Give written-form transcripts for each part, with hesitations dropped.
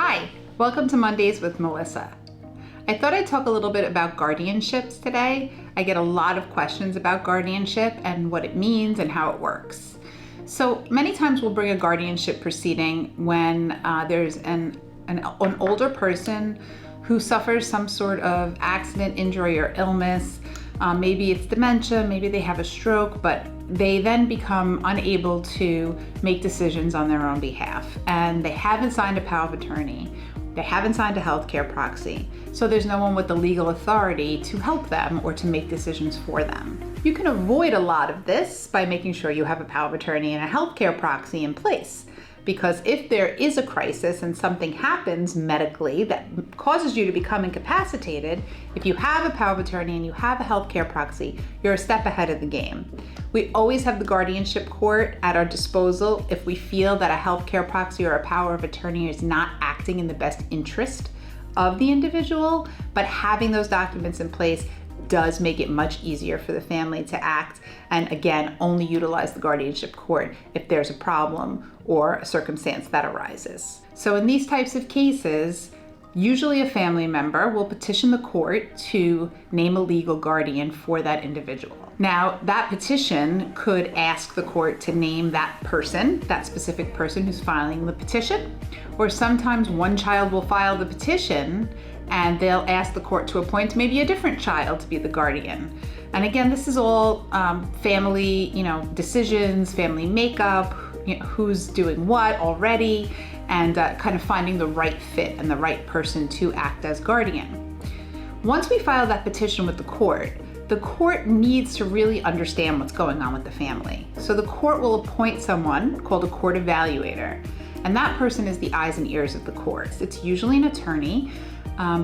Hi, welcome to Mondays with Melissa. I thought I'd talk a little bit about guardianships today. I get a lot of questions about guardianship and what it means and how it works. So many times we'll bring a guardianship proceeding when there's an older person who suffers some sort of accident, injury, or illness. Maybe it's dementia, maybe they have a stroke, but they then become unable to make decisions on their own behalf. And they haven't signed a power of attorney. They haven't signed a healthcare proxy. So there's no one with the legal authority to help them or to make decisions for them. You can avoid a lot of this by making sure you have a power of attorney and a healthcare proxy in place. Because if there is a crisis and something happens medically that causes you to become incapacitated, if you have a power of attorney and you have a healthcare proxy, you're a step ahead of the game. We always have the guardianship court at our disposal if we feel that a healthcare proxy or a power of attorney is not acting in the best interest of the individual, but having those documents in place does make it much easier for the family to act, and again, only utilize the guardianship court if there's a problem or a circumstance that arises. So in these types of cases, usually a family member will petition the court to name a legal guardian for that individual. Now, that petition could ask the court to name that person, that specific person who's filing the petition, or sometimes one child will file the petition and they'll ask the court to appoint maybe a different child to be the guardian. And again, this is all family, decisions, family makeup, who's doing what already, and kind of finding the right fit and the right person to act as guardian. Once we file that petition with the court needs to really understand what's going on with the family. So the court will appoint someone called a court evaluator, and that person is the eyes and ears of the court. It's usually an attorney.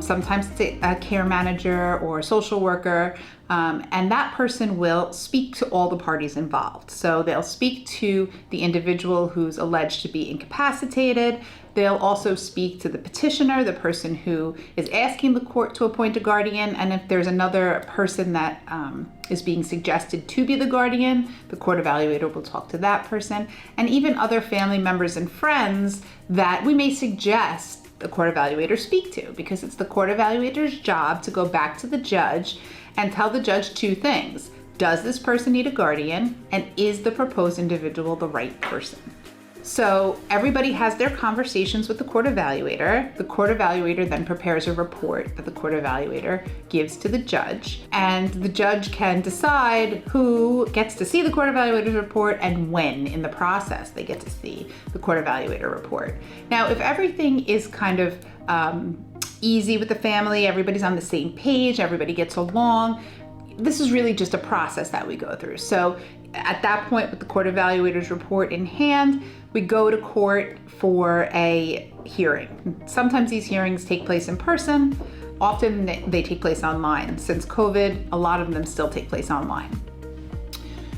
Sometimes it's a care manager or a social worker, and that person will speak to all the parties involved. So they'll speak to the individual who's alleged to be incapacitated. They'll also speak to the petitioner, the person who is asking the court to appoint a guardian, and if there's another person that is being suggested to be the guardian, the court evaluator will talk to that person, and even other family members and friends that we may suggest the court evaluator speak to, because it's the court evaluator's job to go back to the judge and tell the judge two things. Does this person need a guardian? And is the proposed individual the right person? So everybody has their conversations with the court evaluator. The court evaluator then prepares a report that the court evaluator gives to the judge, and the judge can decide who gets to see the court evaluator's report and when in the process they get to see the court evaluator report. Now, if everything is kind of easy with the family, everybody's on the same page, everybody gets along, this is really just a process that we go through. So at that point, with the court evaluator's report in hand, we go to court for a hearing. Sometimes these hearings take place in person. Often they take place online. Since COVID, a lot of them still take place online.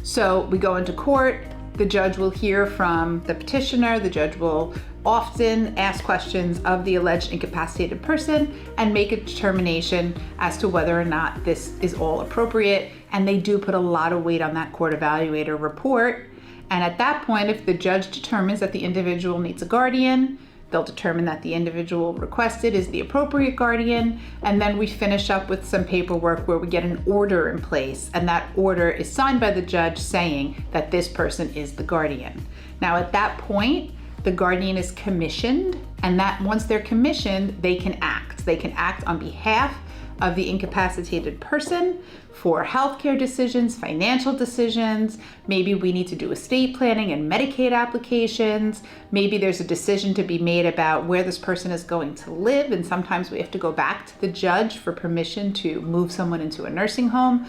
So we go into court. The judge will hear from the petitioner. The judge will often ask questions of the alleged incapacitated person and make a determination as to whether or not this is all appropriate. And they do put a lot of weight on that court evaluator report. And at that point, if the judge determines that the individual needs a guardian, they'll determine that the individual requested is the appropriate guardian. And then we finish up with some paperwork where we get an order in place. And that order is signed by the judge saying that this person is the guardian. Now, at that point, the guardian is commissioned, and that once they're commissioned, they can act. They can act on behalf of the incapacitated person for healthcare decisions, financial decisions. Maybe we need to do estate planning and Medicaid applications. Maybe there's a decision to be made about where this person is going to live, and sometimes we have to go back to the judge for permission to move someone into a nursing home.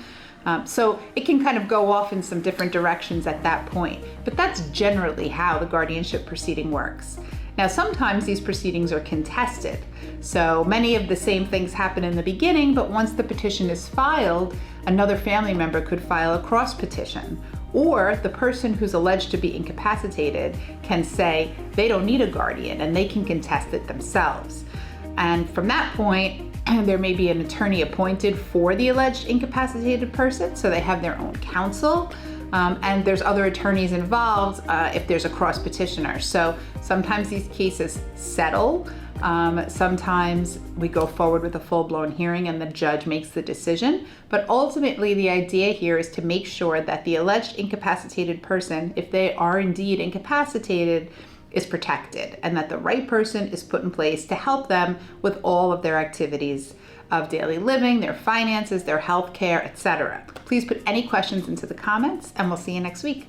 So it can kind of go off in some different directions at that point, but that's generally how the guardianship proceeding works. Now, sometimes these proceedings are contested. So many of the same things happen in the beginning, but once the petition is filed, another family member could file a cross petition, or the person who's alleged to be incapacitated can say they don't need a guardian and they can contest it themselves. And from that point, there may be an attorney appointed for the alleged incapacitated person, so they have their own counsel. And there's other attorneys involved if there's a cross petitioner. So sometimes these cases settle. Sometimes we go forward with a full-blown hearing and the judge makes the decision. But ultimately, the idea here is to make sure that the alleged incapacitated person, if they are indeed incapacitated, is protected, and that the right person is put in place to help them with all of their activities of daily living, their finances, their health care, etc. Please put any questions into the comments, and we'll see you next week.